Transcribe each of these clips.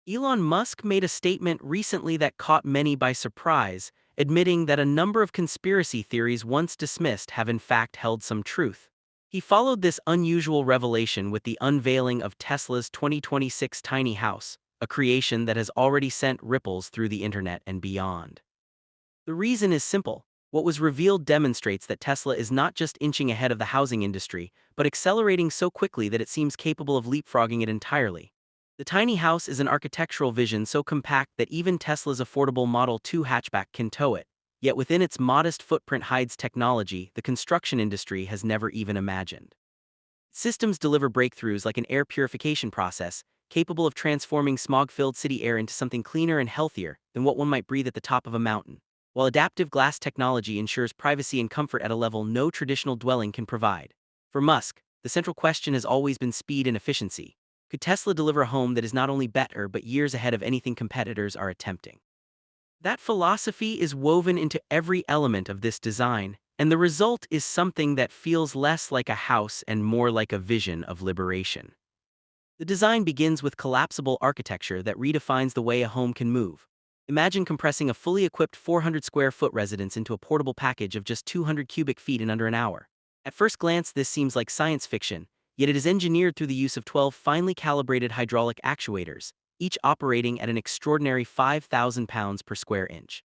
Elon Musk made a statement recently that caught many by surprise, admitting that a number of conspiracy theories once dismissed have in fact held some truth. He followed this unusual revelation with the unveiling of Tesla's 2026 tiny house, a creation that has already sent ripples through the internet and beyond. The reason is simple. What was revealed demonstrates that Tesla is not just inching ahead of the housing industry, but accelerating so quickly that it seems capable of leapfrogging it entirely. The tiny house is an architectural vision so compact that even Tesla's affordable Model 2 hatchback can tow it, yet within its modest footprint hides technology the construction industry has never even imagined. Systems deliver breakthroughs like an air purification process, capable of transforming smog-filled city air into something cleaner and healthier than what one might breathe at the top of a mountain, while adaptive glass technology ensures privacy and comfort at a level no traditional dwelling can provide. For Musk, the central question has always been speed and efficiency. Could Tesla deliver a home that is not only better but years ahead of anything competitors are attempting? That philosophy is woven into every element of this design, and the result is something that feels less like a house and more like a vision of liberation. The design begins with collapsible architecture that redefines the way a home can move. Imagine compressing a fully equipped 400 square foot residence into a portable package of just 200 cubic feet in under an hour. At first glance, this seems like science fiction, yet it is engineered through the use of 12 finely calibrated hydraulic actuators, each operating at an extraordinary 5,000 pounds per square inch.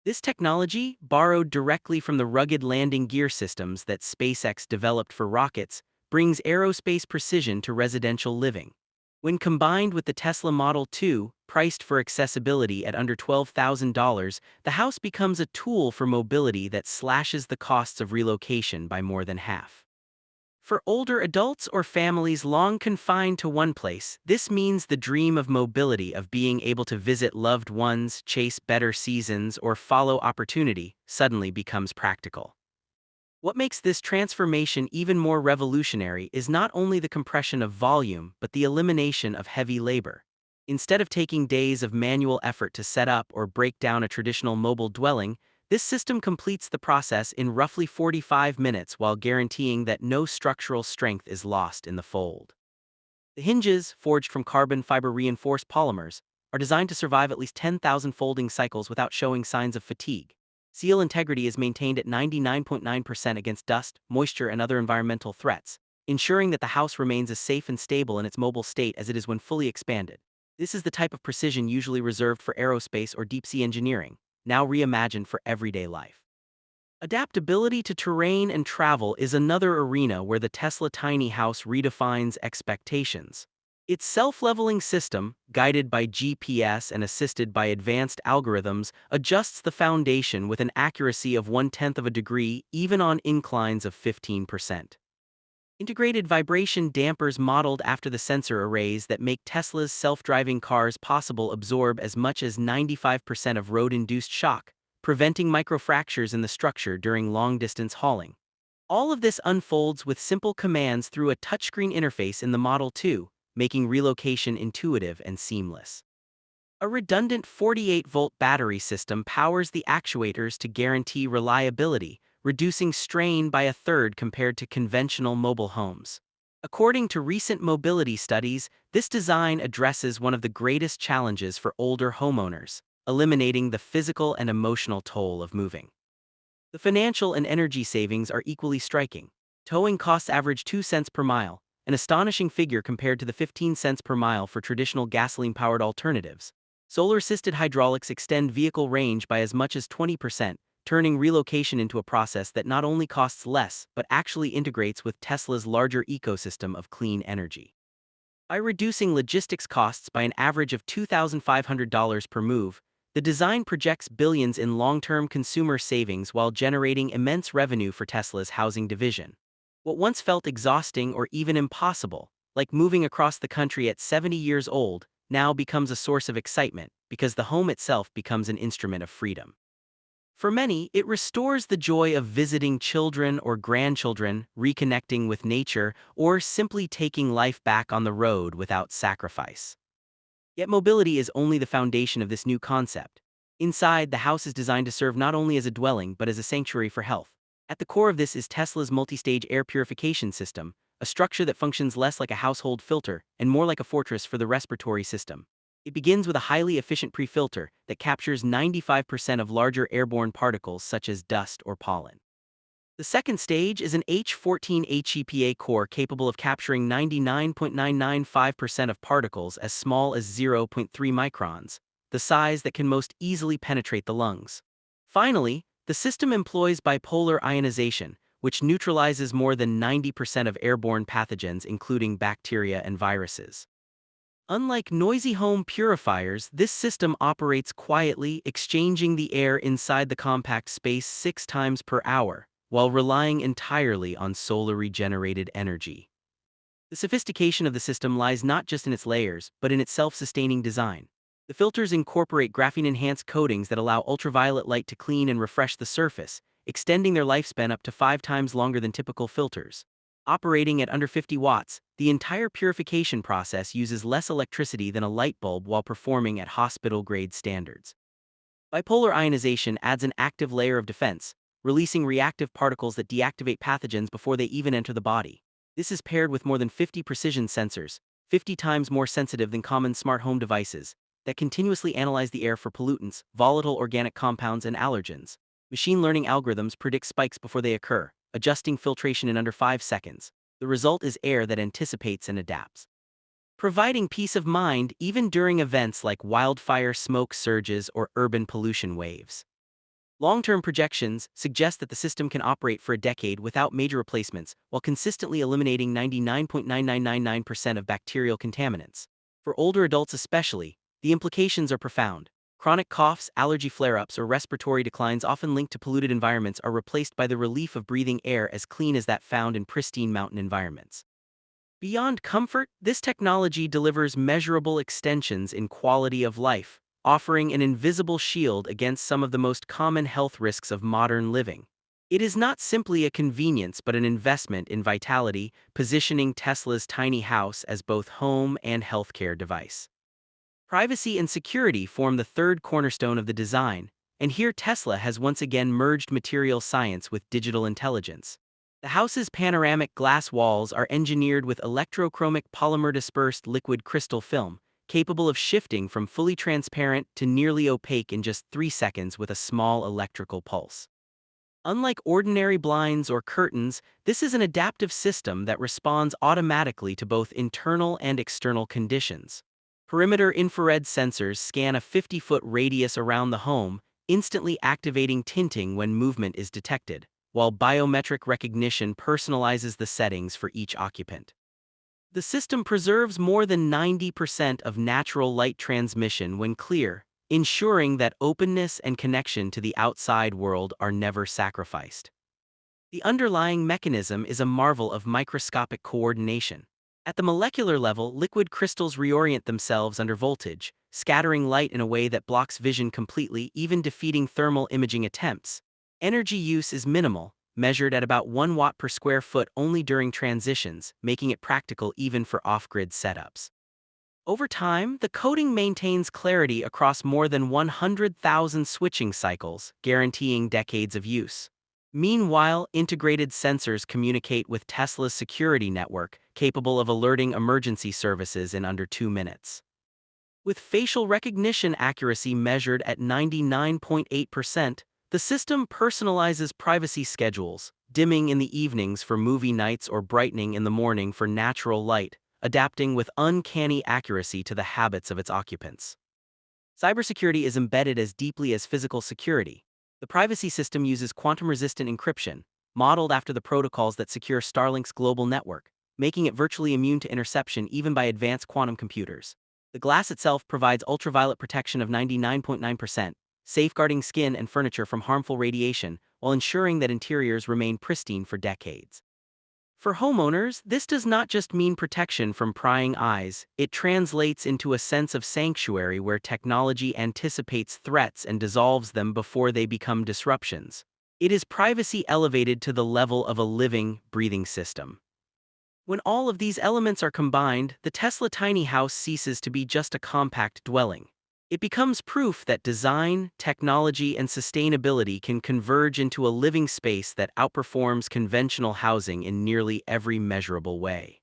This technology, borrowed directly from the rugged landing gear systems that SpaceX developed for rockets, brings aerospace precision to residential living. When combined with the Tesla Model 2, priced for accessibility at under $12,000, the house becomes a tool for mobility that slashes the costs of relocation by more than half. For older adults or families long confined to one place, this means the dream of mobility, of being able to visit loved ones, chase better seasons, or follow opportunity, suddenly becomes practical. What makes this transformation even more revolutionary is not only the compression of volume but the elimination of heavy labor. Instead of taking days of manual effort to set up or break down a traditional mobile dwelling, this system completes the process in roughly 45 minutes while guaranteeing that no structural strength is lost in the fold. The hinges, forged from carbon fiber reinforced polymers, are designed to survive at least 10,000 folding cycles without showing signs of fatigue. Seal integrity is maintained at 99.9% against dust, moisture, and other environmental threats, ensuring that the house remains as safe and stable in its mobile state as it is when fully expanded. This is the type of precision usually reserved for aerospace or deep-sea engineering, now reimagined for everyday life. Adaptability to terrain and travel is another arena where the Tesla tiny house redefines expectations. Its self-leveling system, guided by GPS and assisted by advanced algorithms, adjusts the foundation with an accuracy of 1/10 of a degree even on inclines of 15%. Integrated vibration dampers modeled after the sensor arrays that make Tesla's self-driving cars possible absorb as much as 95% of road-induced shock, preventing microfractures in the structure during long-distance hauling. All of this unfolds with simple commands through a touchscreen interface in the Model 2, making relocation intuitive and seamless. A redundant 48-volt battery system powers the actuators to guarantee reliability, reducing strain by a third compared to conventional mobile homes. According to recent mobility studies, this design addresses one of the greatest challenges for older homeowners, eliminating the physical and emotional toll of moving. The financial and energy savings are equally striking. Towing costs average 2 cents per mile, an astonishing figure compared to the 15 cents per mile for traditional gasoline-powered alternatives. Solar-assisted hydraulics extend vehicle range by as much as 20%, turning relocation into a process that not only costs less but actually integrates with Tesla's larger ecosystem of clean energy. By reducing logistics costs by an average of $2,500 per move, the design projects billions in long-term consumer savings while generating immense revenue for Tesla's housing division. What once felt exhausting or even impossible, like moving across the country at 70 years old, now becomes a source of excitement because the home itself becomes an instrument of freedom. For many, it restores the joy of visiting children or grandchildren, reconnecting with nature, or simply taking life back on the road without sacrifice. Yet mobility is only the foundation of this new concept. Inside, the house is designed to serve not only as a dwelling but as a sanctuary for health. At the core of this is Tesla's multi-stage air purification system, a structure that functions less like a household filter and more like a fortress for the respiratory system. It begins with a highly efficient pre-filter that captures 95% of larger airborne particles such as dust or pollen. The second stage is an H14 HEPA core capable of capturing 99.995% of particles as small as zero point 0.3 microns, the size that can most easily penetrate the lungs. Finally, the system employs bipolar ionization, which neutralizes more than 90% of airborne pathogens including bacteria and viruses. Unlike noisy home purifiers, this system operates quietly, exchanging the air inside the compact space 6 times per hour, while relying entirely on solar-regenerated energy. The sophistication of the system lies not just in its layers, but in its self-sustaining design. The filters incorporate graphene-enhanced coatings that allow ultraviolet light to clean and refresh the surface, extending their lifespan up to 5 times longer than typical filters. Operating at under 50 watts, the entire purification process uses less electricity than a light bulb while performing at hospital-grade standards. Bipolar ionization adds an active layer of defense, releasing reactive particles that deactivate pathogens before they even enter the body. This is paired with more than 50 precision sensors, 50 times more sensitive than common smart home devices, that continuously analyze the air for pollutants, volatile organic compounds, and allergens. Machine learning algorithms predict spikes before they occur, adjusting filtration in under 5 seconds. The result is air that anticipates and adapts, providing peace of mind even during events like wildfire smoke surges or urban pollution waves. Long-term projections suggest that the system can operate for a decade without major replacements while consistently eliminating 99.9999% of bacterial contaminants. For older adults especially, the implications are profound. Chronic coughs, allergy flare-ups, or respiratory declines often linked to polluted environments are replaced by the relief of breathing air as clean as that found in pristine mountain environments. Beyond comfort, this technology delivers measurable extensions in quality of life, offering an invisible shield against some of the most common health risks of modern living. It is not simply a convenience but an investment in vitality, positioning Tesla's tiny house as both home and healthcare device. Privacy and security form the third cornerstone of the design, and here Tesla has once again merged material science with digital intelligence. The house's panoramic glass walls are engineered with electrochromic polymer-dispersed liquid crystal film, capable of shifting from fully transparent to nearly opaque in just 3 seconds with a small electrical pulse. Unlike ordinary blinds or curtains, this is an adaptive system that responds automatically to both internal and external conditions. Perimeter infrared sensors scan a 50-foot radius around the home, instantly activating tinting when movement is detected, while biometric recognition personalizes the settings for each occupant. The system preserves more than 90% of natural light transmission when clear, ensuring that openness and connection to the outside world are never sacrificed. The underlying mechanism is a marvel of microscopic coordination. At the molecular level, liquid crystals reorient themselves under voltage, scattering light in a way that blocks vision completely, even defeating thermal imaging attempts. Energy use is minimal, measured at about 1 watt per square foot only during transitions, making it practical even for off-grid setups. Over time, the coating maintains clarity across more than 100,000 switching cycles, guaranteeing decades of use. Meanwhile, integrated sensors communicate with Tesla's security network, capable of alerting emergency services in under 2 minutes. With facial recognition accuracy measured at 99.8%, the system personalizes privacy schedules, dimming in the evenings for movie nights or brightening in the morning for natural light, adapting with uncanny accuracy to the habits of its occupants. Cybersecurity is embedded as deeply as physical security. The privacy system uses quantum-resistant encryption, modeled after the protocols that secure Starlink's global network, making it virtually immune to interception even by advanced quantum computers. The glass itself provides ultraviolet protection of 99.9%, safeguarding skin and furniture from harmful radiation while ensuring that interiors remain pristine for decades. For homeowners, this does not just mean protection from prying eyes, it translates into a sense of sanctuary where technology anticipates threats and dissolves them before they become disruptions. It is privacy elevated to the level of a living, breathing system. When all of these elements are combined, the Tesla tiny house ceases to be just a compact dwelling. It becomes proof that design, technology, and sustainability can converge into a living space that outperforms conventional housing in nearly every measurable way.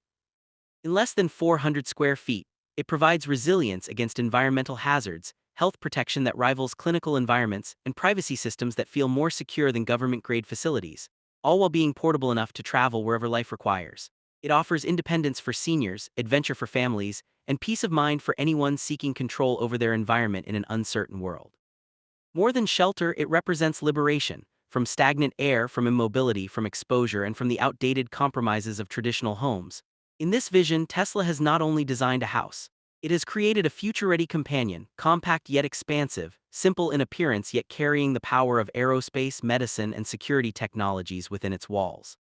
In less than 400 square feet, It provides resilience against environmental hazards, health protection that rivals clinical environments, and privacy systems that feel more secure than government-grade facilities, all while being portable enough to travel wherever life requires. It offers independence for seniors, adventure for families, and peace of mind for anyone seeking control over their environment in an uncertain world. More than shelter, it represents liberation, from stagnant air, from immobility, from exposure, and from the outdated compromises of traditional homes. In this vision, Tesla has not only designed a house, it has created a future-ready companion, compact yet expansive, simple in appearance yet carrying the power of aerospace, medicine, and security technologies within its walls.